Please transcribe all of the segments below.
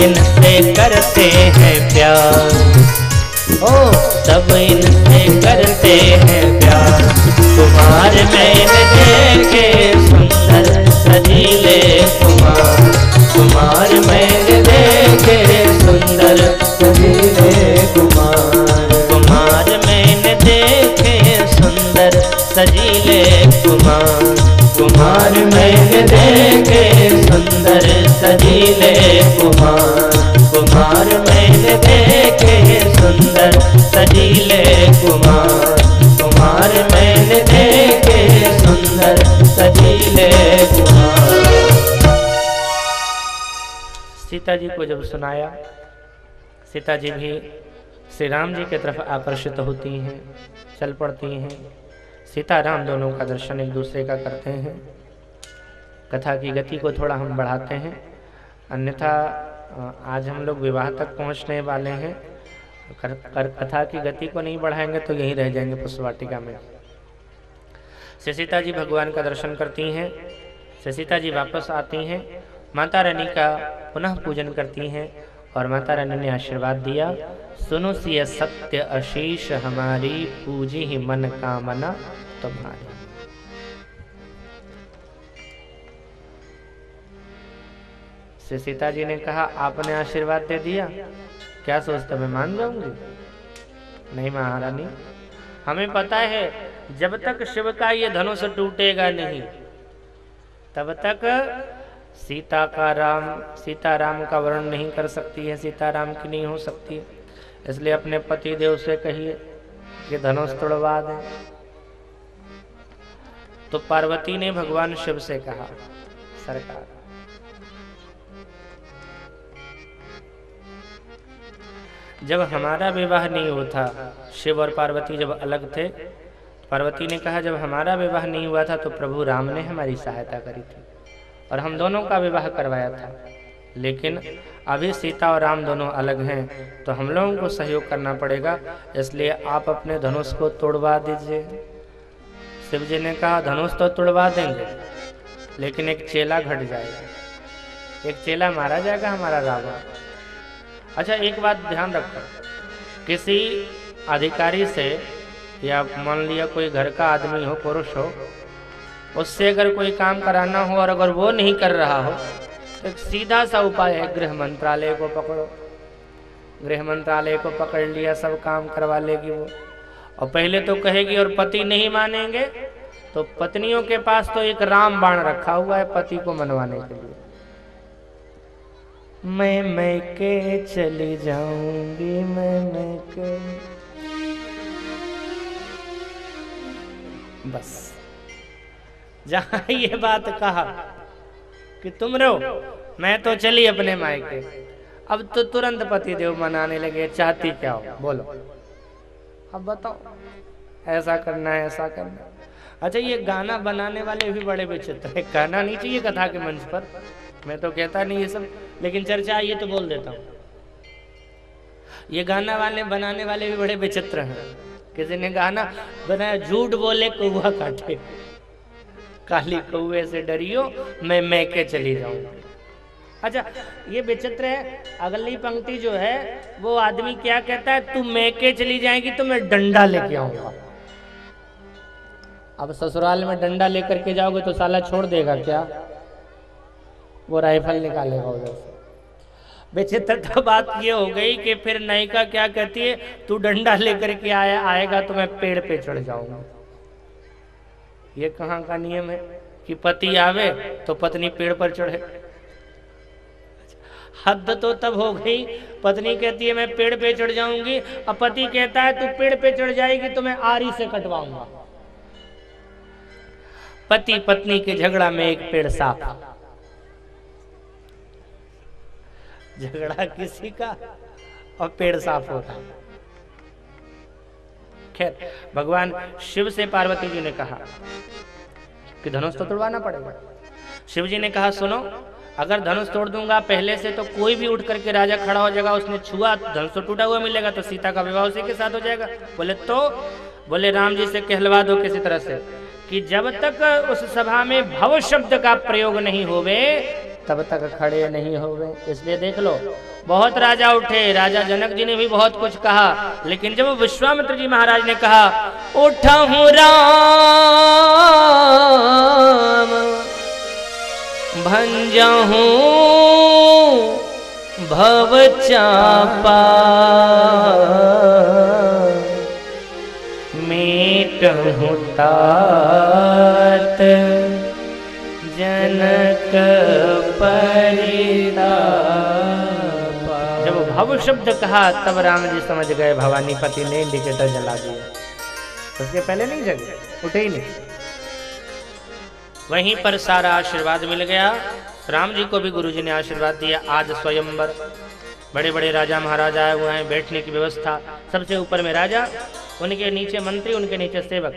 इनसे करते हैं प्यार, ओ सब इनसे करते हैं प्यार। कुमार मैंने देखे सुंदर सजीले कुमार, कुमार मैंने देखे सुंदर सजीले कुमार, कुमार मैंने देखे सुंदर सजीले कुमार, कुमार मैंने देखे सुंदर सजीले कुमार, कुमार मैंने देखे सुंदर सजीले कुमार, कुमार मैंने देखे सुंदर सजीले कुमार। सीता जी को जब सुनाया, सीता जी भी श्री राम जी की तरफ आकर्षित होती हैं, चल पड़ती हैं। सीता राम दोनों का दर्शन एक दूसरे का करते हैं। कथा की गति को थोड़ा हम बढ़ाते हैं, अन्यथा आज हम लोग विवाह तक पहुंचने वाले हैं। कथा की गति को नहीं बढ़ाएंगे तो यहीं रह जाएंगे पुष्पवाटिका में। श्री सीता जी भगवान का दर्शन करती हैं। श्री सीता जी वापस आती हैं, माता रानी का पुनः पूजन करती हैं और माता रानी ने आशीर्वाद दिया, सुनो सिय सत्य आशीष हमारी, पूजी ही मन कामना तुम्हारी। श्री सीता जी ने कहा, आपने आशीर्वाद दे दिया, क्या सोचते मैं मान जाऊंगी? नहीं महारानी, हमें पता है जब तक शिव का ये धनुष टूटेगा नहीं तब तक सीता राम का वर्ण नहीं कर सकती है, सीता राम की नहीं हो सकती है। इसलिए अपने पति देव से कहिए कि धनुष तोड़वा दें। तो पार्वती ने भगवान शिव से कहा, सरकार जब हमारा विवाह नहीं होता, शिव और पार्वती जब अलग थे, पार्वती ने कहा जब हमारा विवाह नहीं हुआ था तो प्रभु राम ने हमारी सहायता करी थी और हम दोनों का विवाह करवाया था। लेकिन अभी सीता और राम दोनों अलग हैं तो हम लोगों को सहयोग करना पड़ेगा, इसलिए आप अपने धनुष को तोड़वा दीजिए। शिव जी ने कहा, धनुष तो तोड़वा देंगे लेकिन एक चेला घट जाएगा, एक चेला मारा जाएगा हमारा रावण। अच्छा, एक बात ध्यान रखो, किसी अधिकारी से या मान लिया कोई घर का आदमी हो, पुरुष हो, उससे अगर कोई काम कराना हो और अगर वो नहीं कर रहा हो तो एक सीधा सा उपाय है, गृह मंत्रालय को पकड़ो। गृह मंत्रालय को पकड़ लिया, सब काम करवा लेगी वो। और पहले तो कहेगी और पति नहीं मानेंगे तो पत्नियों के पास तो एक राम बाण रखा हुआ है पति को मनवाने के लिए। मैं के चली जाऊंगी, मैं के, बस जहां ये बात कहा कि तुम रहो, मैं तो चली अपने मायके, अब तो तुरंत पति देव मनाने लगे, चाहती क्या हो बोलो, अब बताओ, ऐसा करना है, ऐसा करना। अच्छा, ये गाना बनाने वाले भी बड़े विचित्र है, कहना नहीं चाहिए कथा के मंच पर, मैं तो कहता नहीं ये सब, लेकिन चर्चा ये तो बोल देता हूँ। ये गाना वाले बनाने वाले भी बड़े विचित्र हैं। किसी ने गाना बनाया, झूठ बोले कौआ काटे, काली कौए से डरियो, मैं के चली जाऊंगी। अच्छा, ये विचित्र है। अगली पंक्ति जो है वो आदमी क्या कहता है, तू मैं के चली जाएगी तो मैं डंडा लेके आऊंगा। अब ससुराल में डंडा लेकर के जाओगे तो साला छोड़ देगा क्या? वो राइफल निकालेगा उधर से। विचित्र तो बात ये हो गई कि फिर नायिका क्या कहती है, तू डंडा लेकर के आएगा तो मैं पेड़ पे चढ़ जाऊंगा। ये कहाँ का नियम है कि पति आवे तो पत्नी पेड़ पर चढ़े? हद तो तब हो गई, पत्नी कहती है मैं पेड़ पे चढ़ जाऊंगी, अब पति कहता है तू पेड़ पे चढ़ जाएगी तो मैं आरी से कटवाऊंगा। पति पत्नी के झगड़ा में एक पेड़ साफ। झगड़ा किसी का और पेड़ साफ होता। खैर, भगवान शिव से पार्वती जी ने कहा कि धनुष तो तोड़वाना पड़ेगा। शिव जी ने कहा, सुनो, अगर धनुष तोड़ दूंगा पहले से तो कोई भी उठ करके राजा खड़ा हो जाएगा, उसने छुआ धनुष तो टूटा हुआ मिलेगा तो सीता का विवाह उसी के साथ हो जाएगा। बोले राम जी से कहलवा दो किसी तरह से कि जब तक उस सभा में भव शब्द का प्रयोग नहीं होवे तब तक खड़े नहीं हो गए। इसलिए देख लो, बहुत राजा उठे, राजा जनक जी ने भी बहुत कुछ कहा, लेकिन जब विश्वामित्र जी महाराज ने कहा उठहूं राम भंजहूं भव चापा मेटहूं तात जनक परितापा। जब भव शब्द कहा तब राम जी समझ गए भवानीपति ने इंडिकेटर जला दिया। उसके पहले नहीं जगे, उठे ही नहीं। वहीं पर सारा आशीर्वाद मिल गया। राम जी को भी गुरुजी ने आशीर्वाद दिया। आज स्वयंवर, बड़े बड़े राजा महाराजा आए हुए हैं, बैठने की व्यवस्था। सबसे ऊपर में राजा, उनके नीचे मंत्री, उनके नीचे सेवक।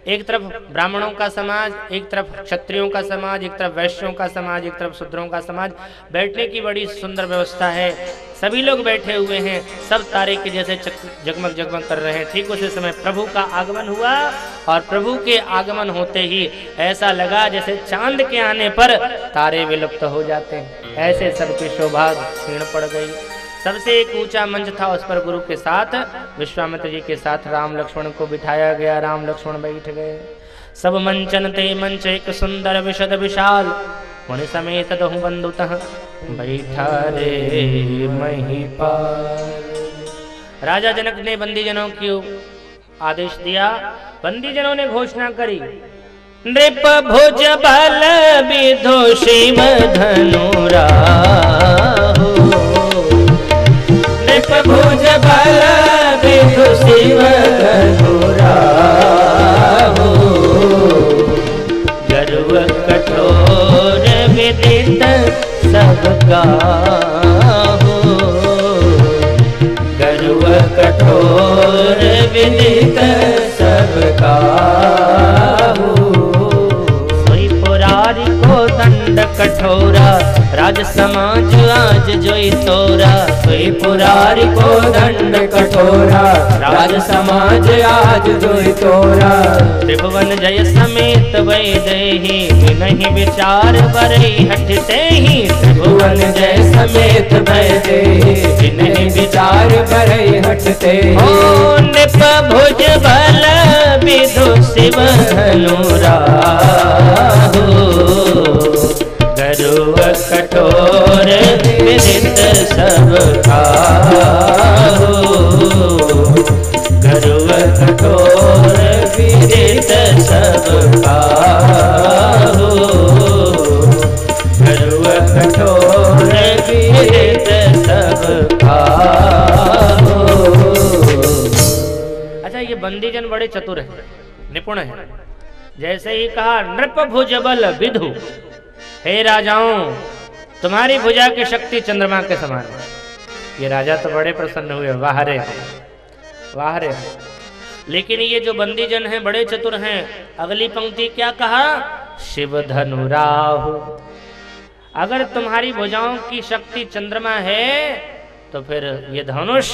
एक तरफ ब्राह्मणों का समाज, एक तरफ क्षत्रियों का समाज, एक तरफ वैश्यों का समाज, एक तरफ शूद्रों का समाज। बैठने की बड़ी सुंदर व्यवस्था है। सभी लोग बैठे हुए हैं, सब तारे के जैसे जगमग जगमग कर रहे हैं। ठीक उसी समय प्रभु का आगमन हुआ और प्रभु के आगमन होते ही ऐसा लगा जैसे चांद के आने पर तारे विलुप्त हो जाते हैं। ऐसे सबकी शोभा क्षीण पड़ गई। सबसे एक ऊंचा मंच था, उस पर गुरु के साथ, विश्वामित्र जी के साथ राम लक्ष्मण को बिठाया गया। राम लक्ष्मण बैठ गए। सब मंचन ते मंच एक सुंदर विशद विशाल, मुनि समेत दहु बंधुतः बैठा रे महिपाल। राजा जनक ने बंदीजनों की आदेश दिया। बंदीजनों ने घोषणा करी, नृप भुज बल विधु शिव धनुराहु, नृप भुज बल विधु शिव धनुराहु, गर्व कठोर विदित सबका हो, गर्व कठोर विदित सबका हो। सोई पुरारी को दंड कठोरा, राज समाज आज जोई तोरा। सोई पुरारी को दंड कठोरा, राज समाज आज जोई तोरा। त्रिभुवन जय समेत वैदेही, नहीं विचार बरई हटते ही। त्रिभुवन जय समेत वैदेही, नहीं विचार बरई हटते। ओ नृप भुज बल विधु शिव धनुराहु, गर्व कठोर विदित सबका हो, गर्व कठोर विदित सबका हो, गर्व कठोर विदित सबका हो। अच्छा, ये बंदीजन बड़े चतुर है, निपुण है। जैसे ही कहा नृप भुज बल विधु, हे राजाओं, तुम्हारी भुजा की शक्ति चंद्रमा के समान है। ये राजा तो बड़े प्रसन्न हुए, वाह रे वाह रे। लेकिन ये जो बंदीजन हैं बड़े चतुर हैं। अगली पंक्ति क्या कहा, शिव धनुराहु। अगर तुम्हारी भुजाओं की शक्ति चंद्रमा है तो फिर ये धनुष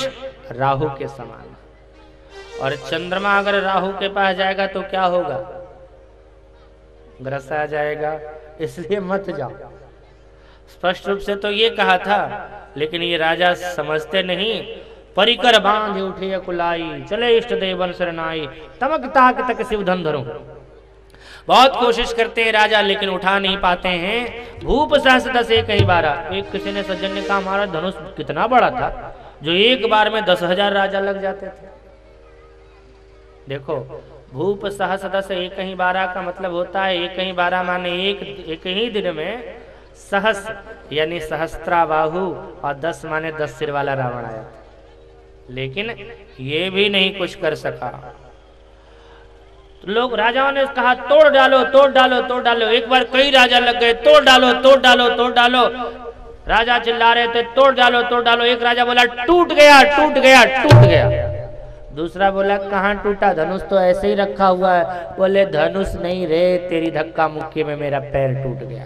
राहु के समान। और चंद्रमा अगर राहु के पास जाएगा तो क्या होगा, ग्रस आ जाएगा। इसलिए मत जाओ। स्पष्ट रूप से तो ये कहा था, लेकिन ये राजा समझते नहीं। परिकर बांध उठे कुलाई, चले इष्ट देवन शरणाई, तमक ताक तक शिव धन धरो। बहुत कोशिश करते हैं राजा, लेकिन उठा नहीं पाते हैं। भूप सहस दस एक ही बारा। एक किसी ने सज्जन ने कहा, हमारा धनुष कितना बड़ा था जो एक बार में 10,000 राजा लग जाते थे। देखो, भूप सहस दस एक ही बारह का मतलब होता है, एक ही बारह माने एक ही दिन में सहस यानी सहस्त्रा बाहु, और 10 माने 10 सिर वाला रावण आया था। लेकिन ये भी नहीं कुछ कर सका। तो लोग राजाओं ने कहा, तोड़ डालो तोड़ डालो तोड़ डालो। एक बार कई राजा लग गए, तोड़ डालो तोड़ डालो तोड़ डालो। राजा चिल्ला रहे थे, तोड़ डालो तोड़ डालो। एक राजा बोला, टूट गया टूट गया टूट गया। दूसरा बोला, कहाँ टूटा, धनुष तो ऐसे ही रखा हुआ है। बोले, धनुष नहीं रे, तेरी धक्का मुक्की में मेरा पैर टूट गया।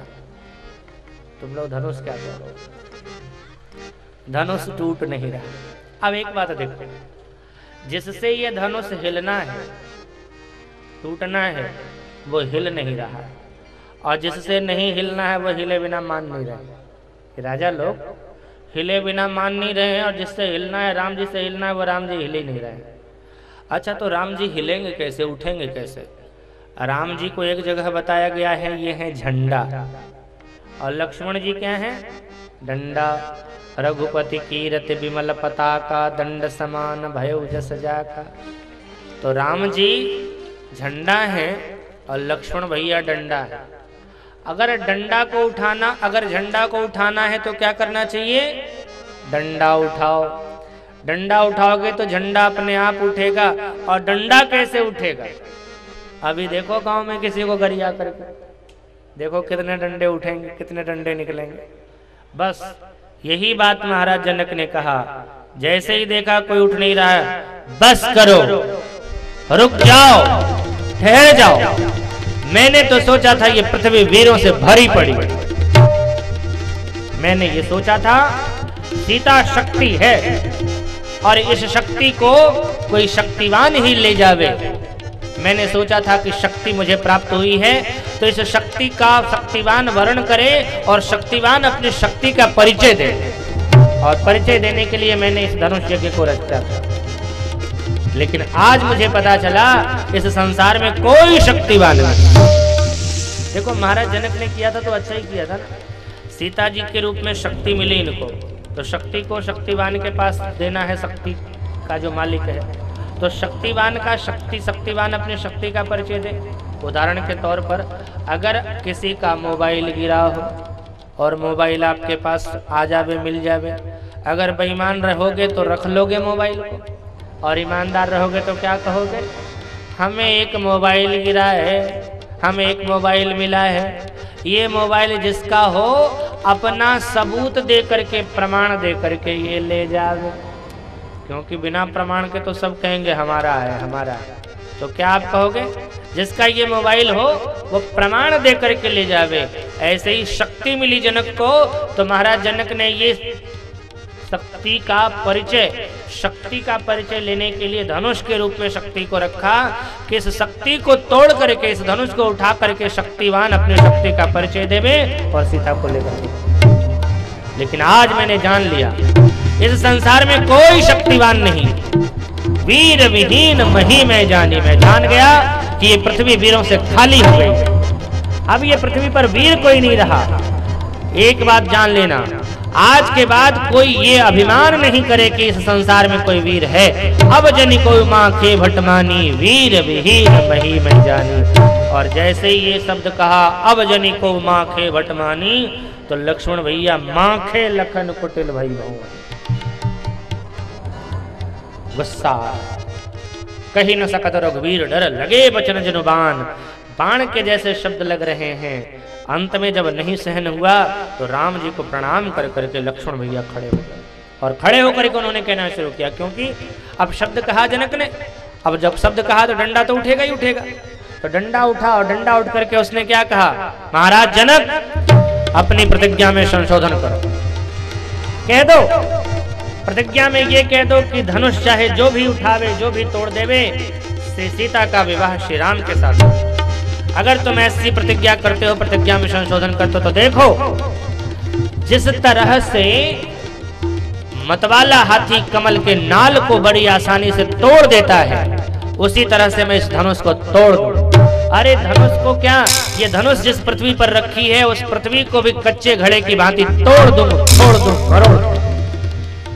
तुम लोग धनुष क्या करो, धनुष टूट नहीं रहा। अब एक बात देखो, जिससे ये धनुष हिलना है, टूटना है, वो हिल नहीं रहा। और जिससे नहीं हिलना है वो हिले बिना मान नहीं रहे। राजा लोग हिले बिना मान नहीं रहे हैं, और जिससे हिलना है, राम जी से हिलना है, वो राम जी हिले नहीं रहे हैं। अच्छा, तो राम जी हिलेंगे कैसे, उठेंगे कैसे? राम जी को एक जगह बताया गया है, ये है झंडा, और लक्ष्मण जी क्या हैं? डंडा। रघुपति कीरति विमल पताका, दंड समान भयो जस जाका। तो राम जी झंडा है और लक्ष्मण भैया डंडा है। अगर डंडा को उठाना, अगर झंडा को उठाना है तो क्या करना चाहिए? डंडा उठाओ। डंडा उठाओगे तो झंडा अपने आप उठेगा। और डंडा कैसे उठेगा? अभी देखो गांव में किसी को गरिया करके देखो कितने डंडे उठेंगे, कितने डंडे निकलेंगे। बस यही बात महाराज जनक ने कहा। जैसे ही देखा कोई उठ नहीं रहा है, बस करो, रुक जाओ, ठहर जाओ। मैंने तो सोचा था ये पृथ्वी वीरों से भरी पड़ी। मैंने ये सोचा था सीता शक्ति है और इस शक्ति को कोई शक्तिवान ही ले जावे। मैंने सोचा था कि शक्ति मुझे प्राप्त हुई है तो इस शक्ति का शक्तिवान वर्ण करे और शक्तिवान अपनी शक्ति का परिचय दे। और परिचय देने के लिए मैंने इस धनुष यज्ञ को रचा था। लेकिन आज मुझे पता चला इस संसार में कोई शक्तिवान नहीं। देखो महाराज जनक ने किया था तो अच्छा ही किया था ना। सीता जी के रूप में शक्ति मिली इनको, तो शक्ति को शक्तिवान के पास देना है, शक्ति का जो मालिक है। तो शक्तिवान का शक्तिवान अपनी शक्ति का परिचय दे। उदाहरण के तौर पर अगर किसी का मोबाइल गिरा हो और मोबाइल आपके पास आ जावे, मिल जावे, अगर बेईमान रहोगे तो रख लोगे मोबाइल को, और ईमानदार रहोगे तो क्या कहोगे? हमें एक मोबाइल गिरा है, हमें एक मोबाइल मिला है, ये मोबाइल जिसका हो अपना सबूत दे करके, प्रमाण दे करके ये ले जावे। क्योंकि बिना प्रमाण के तो सब कहेंगे हमारा है, हमारा है। तो क्या आप कहोगे? जिसका ये मोबाइल हो वो प्रमाण दे करके ले जावे। ऐसे ही शक्ति मिली जनक को, तो महाराज जनक ने ये शक्ति का परिचय लेने के लिए धनुष के रूप में शक्ति को रखा कि इस शक्ति को तोड़ करके, इस धनुष को उठा करके शक्तिवान अपने शक्ति का परिचय देवे और सीता को लेकर। लेकिन आज मैंने जान लिया इस संसार में कोई शक्तिवान नहीं। वीर विहीन मही में जानी, मैं जान गया कि ये पृथ्वी वीरों से खाली हो गई। अब ये पृथ्वी पर वीर कोई नहीं रहा। एक बात जान लेना, आज के बाद कोई ये अभिमान नहीं करे कि इस संसार में कोई वीर है। अब जनी कोई माँ के भटमानी, वीर विहीन मही में जानी। और जैसे ही ये शब्द कहा, अब जनी को माँ के भटमानी, तो लक्ष्मण भैया माखे लखन कुटिल भाई बहु गुस्सा। कही न सकत रघुवीर डर, लगे बचन जनुबान। बाण के जैसे शब्द लग रहे हैं। अंत में जब नहीं सहन हुआ तो राम जी को प्रणाम कर करके लक्ष्मण भैया खड़े हो गए, और खड़े होकर के उन्होंने कहना शुरू किया। क्योंकि अब शब्द कहा जनक ने, अब जब शब्द कहा तो डंडा तो उठेगा ही उठेगा। तो डंडा उठा, और डंडा उठ करके उसने क्या कहा? महाराज जनक, अपनी प्रतिज्ञा में संशोधन करो। कह दो, प्रतिज्ञा में ये कह दो कि धनुष चाहे जो भी उठावे, जो भी तोड़ देवे, सीता का विवाह श्री राम के साथ हो। अगर तुम ऐसी प्रतिज्ञा करते हो, प्रतिज्ञा में संशोधन करते हो, तो देखो जिस तरह से मतवाला हाथी कमल के नाल को बड़ी आसानी से तोड़ देता है, उसी तरह से मैं इस धनुष को तोड़ दूं। अरे धनुष को क्या, ये धनुष जिस पृथ्वी पर रखी है उस पृथ्वी को भी कच्चे घड़े की भांति तोड़ दूं, छोड़ दूं, करोड़।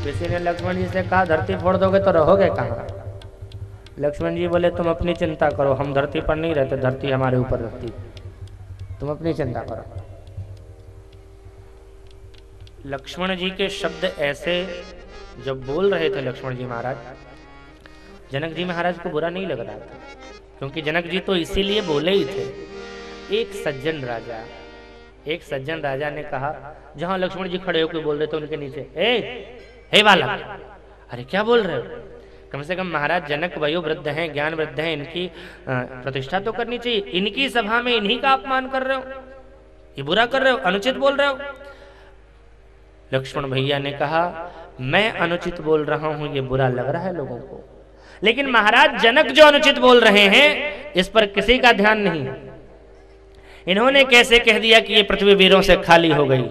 किसी ने लक्ष्मण जी से कहा धरती फोड़ दोगे तो रहोगे कहाँ? लक्ष्मण जी बोले तुम अपनी चिंता करो, हम धरती पर नहीं रहते, धरती हमारे ऊपर रहती, तुम अपनी चिंता करो। लक्ष्मण जी के शब्द ऐसे जब बोल रहे थे लक्ष्मण जी महाराज, जनक जी महाराज को बुरा नहीं लग रहा था, क्योंकि जनक जी तो इसीलिए बोले ही थे। एक सज्जन राजा ने कहा, जहां लक्ष्मण जी खड़े होकर बोल रहे थे उनके नीचे, हे बालक, अरे क्या बोल रहे हो? कम से कम महाराज जनक वयोवृद्ध हैं, ज्ञान वृद्ध हैं, इनकी प्रतिष्ठा तो करनी चाहिए। इनकी सभा में इन्हीं का अपमान कर रहे हो, ये बुरा कर रहे हो, अनुचित बोल रहे हो। लक्ष्मण भैया ने कहा, मैं अनुचित बोल रहा हूं, ये बुरा लग रहा है लोगों को, लेकिन महाराज जनक जो अनुचित बोल रहे हैं इस पर किसी का ध्यान नहीं। इन्होंने कैसे कह दिया कि ये पृथ्वी वीरों से खाली हो गई।